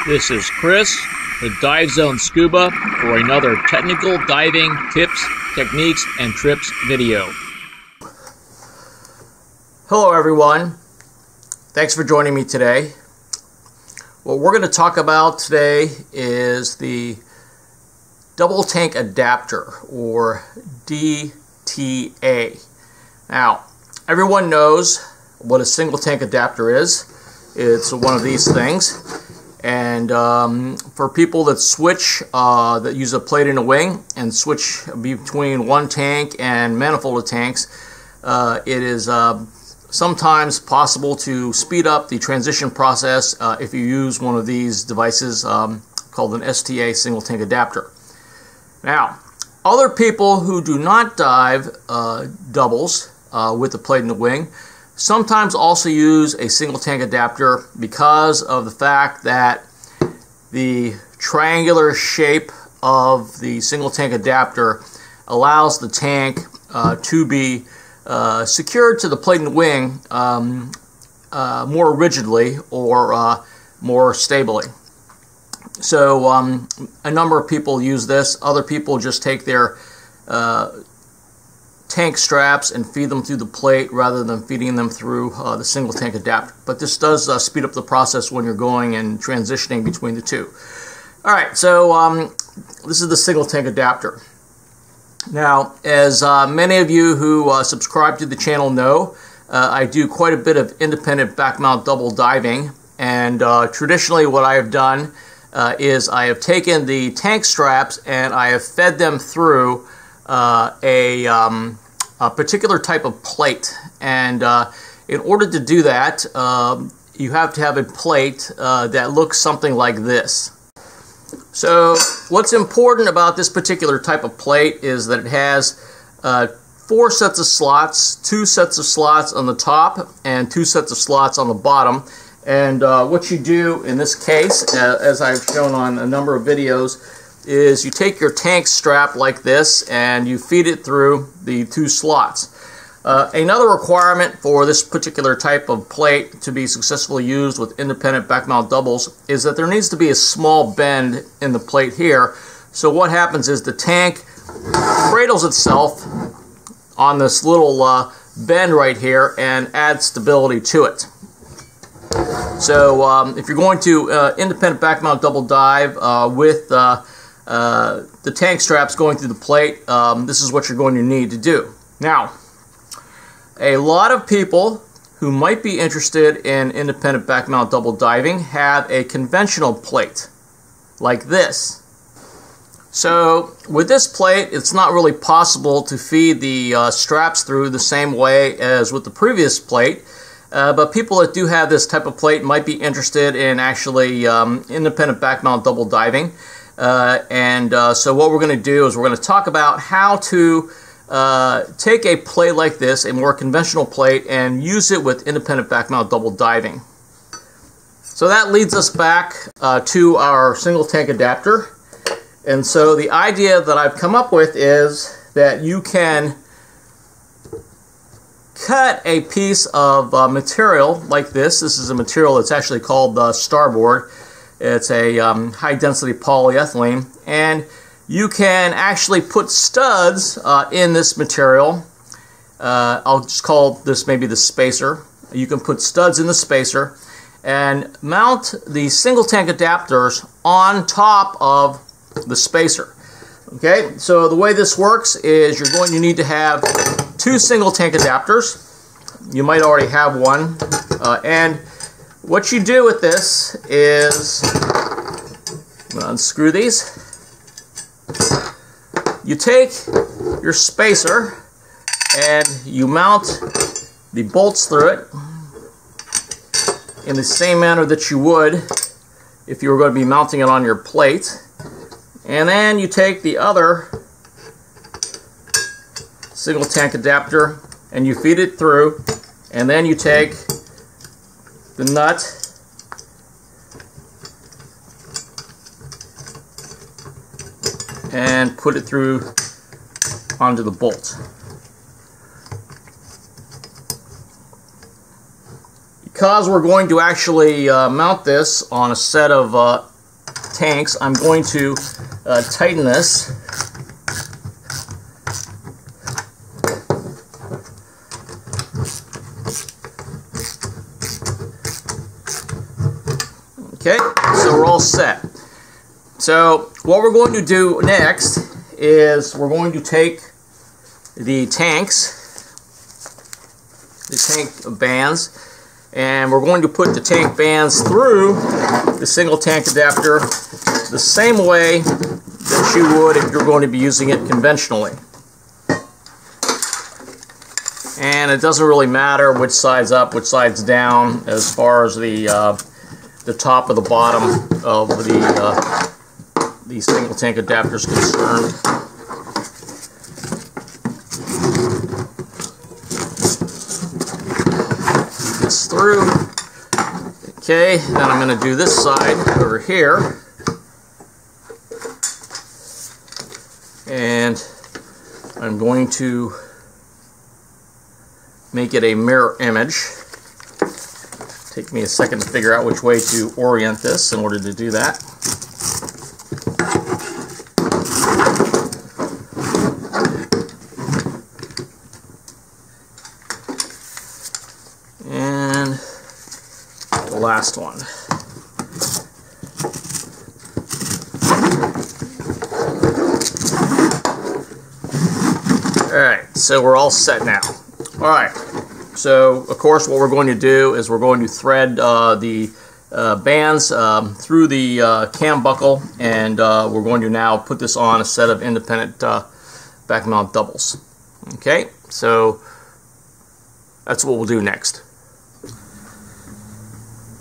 This is Chris with Dive Zone Scuba for another technical diving tips, techniques, and trips video. Hello everyone, thanks for joining me today. What we're going to talk about today is the double tank adapter, or DTA. Now, everyone knows what a single tank adapter is. It's one of these things, and for people that switch, that use a plate and a wing and switch between one tank and manifolded tanks, it is sometimes possible to speed up the transition process if you use one of these devices called an STA single tank adapter. Now, other people who do not dive doubles with the plate and the wing sometimes also use a single tank adapter because of the fact that the triangular shape of the single tank adapter allows the tank to be secured to the plate and wing more rigidly or more stably. So a number of people use this. Other people just take their tank straps and feed them through the plate rather than feeding them through the single tank adapter. But this does speed up the process when you're going and transitioning between the two. Alright, so this is the single tank adapter. Now, as many of you who subscribe to the channel know, I do quite a bit of independent backmount double diving, and traditionally what I have done is I have taken the tank straps and I have fed them through a particular type of plate, and in order to do that you have to have a plate that looks something like this. So what's important about this particular type of plate is that it has 4 sets of slots, 2 sets of slots on the top and 2 sets of slots on the bottom. And what you do in this case, as I've shown on a number of videos, is you take your tank strap like this and you feed it through the 2 slots. Another requirement for this particular type of plate to be successfully used with independent backmount doubles is that there needs to be a small bend in the plate here. So what happens is the tank cradles itself on this little bend right here and adds stability to it. So if you're going to independent backmount double dive with the tank straps going through the plate, this is what you're going to need to do. Now, a lot of people who might be interested in independent backmount double diving have a conventional plate like this. So with this plate, it's not really possible to feed the straps through the same way as with the previous plate. But people that do have this type of plate might be interested in actually independent backmount double diving. So what we're going to do is we're going to talk about how to take a plate like this, a more conventional plate, and use it with independent backmount double diving. So that leads us back to our single tank adapter. And so the idea that I've come up with is that you can cut a piece of material like this. This is a material that's actually called starboard. It's a high density polyethylene, and you can actually put studs in this material. I'll just call this maybe the spacer. You can put studs in the spacer and mount the single tank adapters on top of the spacer. Okay, so the way this works is you're going to need to have 2 single tank adapters. You might already have one, and what you do with this is, I'm going to unscrew these. You take your spacer and you mount the bolts through it in the same manner that you would if you were going to be mounting it on your plate. And then you take the other single tank adapter and you feed it through, and then you take the nut and put it through onto the bolt. because we're going to actually mount this on a set of tanks, I'm going to tighten this. Okay, so we're all set. So what we're going to do next is we're going to take the tanks, the tank bands, and we're going to put the tank bands through the single tank adapter the same way that you would if you're going to be using it conventionally. And it doesn't really matter which side's up, which side's down as far as the top or the bottom of the single tank adapter is concerned. Feed this through. Okay, then I'm going to do this side over here. And I'm going to make it a mirror image. Take me a second to figure out which way to orient this in order to do that. And the last one. Alright, so we're all set now. Alright. So, of course, what we're going to do is we're going to thread the bands through the cam buckle, and we're going to now put this on a set of independent backmount doubles. Okay, so that's what we'll do next.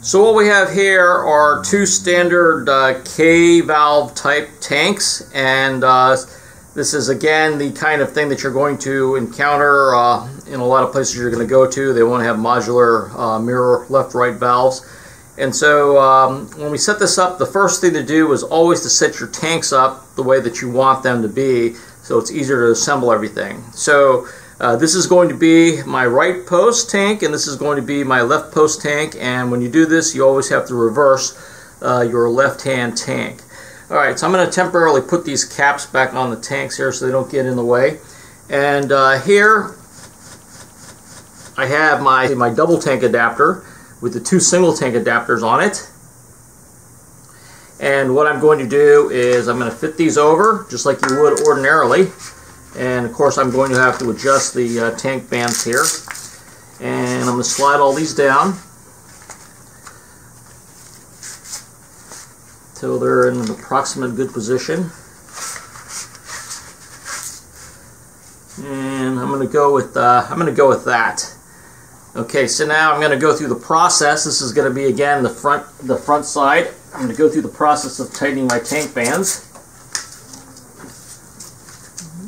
So what we have here are two standard K-valve type tanks, and this is, again, the kind of thing that you're going to encounter in a lot of places you're going to go to. They won't have modular mirror left-right valves. And so when we set this up, the first thing to do is always to set your tanks up the way that you want them to be, so it's easier to assemble everything. So this is going to be my right post tank, and this is going to be my left post tank. And when you do this, you always have to reverse your left-hand tank. Alright, so I'm going to temporarily put these caps back on the tanks here so they don't get in the way. And here I have my double tank adapter with the two single tank adapters on it. And what I'm going to do is I'm going to fit these over just like you would ordinarily. And of course I'm going to have to adjust the tank bands here. And I'm going to slide all these down till they're in an approximate good position. And I'm going to go with that. Okay, so now I'm going to go through the process. This is going to be, again, the front side. I'm going to go through the process of tightening my tank bands.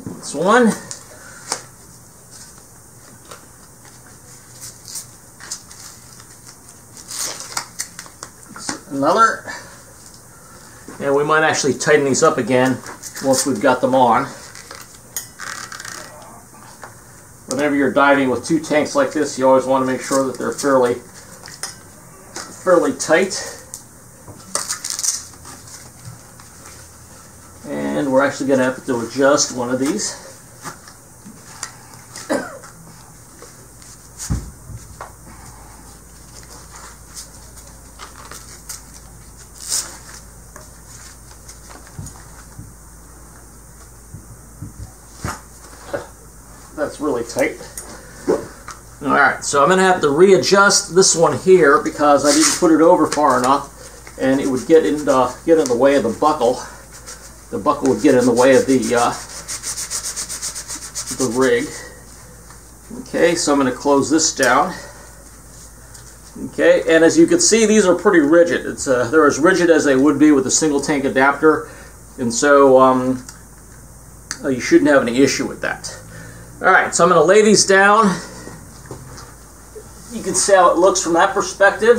That's one. That's another. And we might actually tighten these up again once we've got them on. Whenever you're diving with two tanks like this, you always want to make sure that they're fairly tight. And we're actually going to have to adjust one of these. That's really tight. Alright, so I'm going to have to readjust this one here because I didn't put it over far enough, and it would get in the way of the buckle. The buckle would get in the way of the rig. Okay, so I'm going to close this down. Okay, and as you can see, these are pretty rigid. They're as rigid as they would be with a single tank adapter, and so you shouldn't have any issue with that. Alright, so I'm going to lay these down. You can see how it looks from that perspective.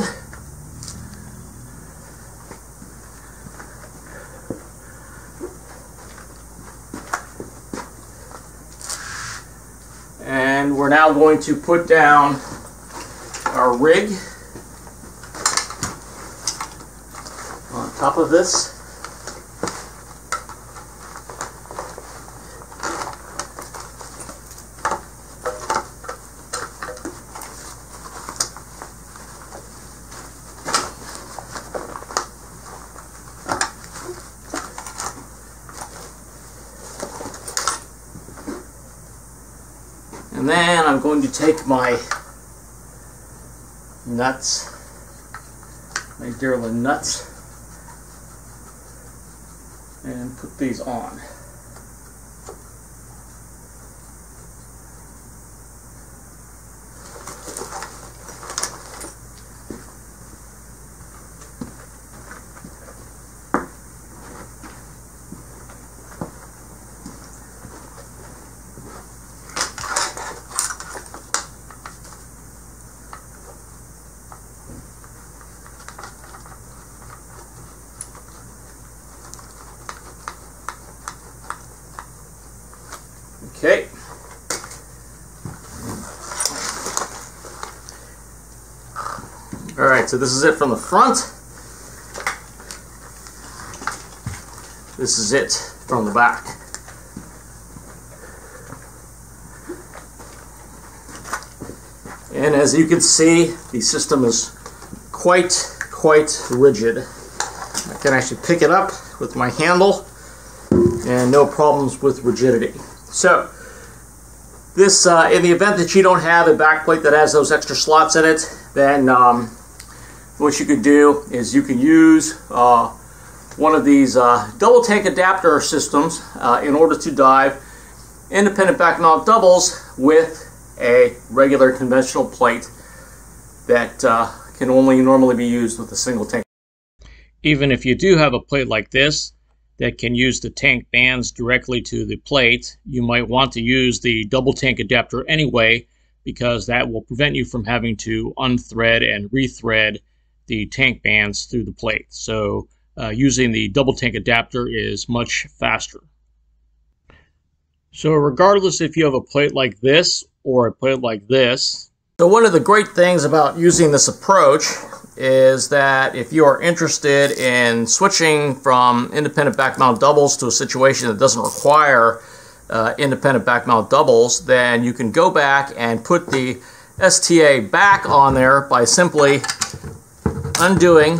And we're now going to put down our rig. top of this. And then I'm going to take my nuts, my Dearland nuts, and put these on. Okay. All right, so this is it from the front. This is it from the back. And as you can see, the system is quite rigid. I can actually pick it up with my handle and no problems with rigidity. So this, in the event that you don't have a backplate that has those extra slots in it, then what you could do is you can use one of these double tank adapter systems in order to dive independent backmount doubles with a regular conventional plate that can only normally be used with a single tank. Even if you do have a plate like this that can use the tank bands directly to the plate, you might want to use the double tank adapter anyway, because that will prevent you from having to unthread and rethread the tank bands through the plate. So using the double tank adapter is much faster. So regardless if you have a plate like this or a plate like this. So one of the great things about using this approach is that if you are interested in switching from independent backmount doubles to a situation that doesn't require independent backmount doubles, then you can go back and put the STA back on there by simply undoing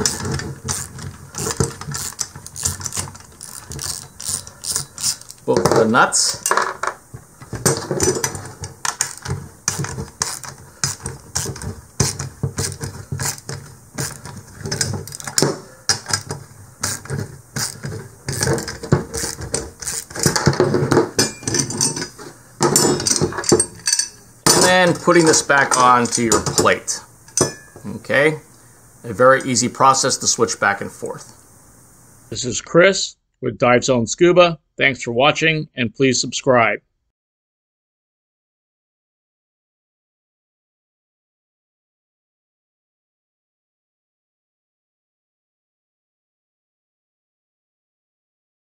both the nuts. And putting this back onto your plate. Okay, a very easy process to switch back and forth. This is Chris with Dive Zone Scuba. Thanks for watching, and please subscribe.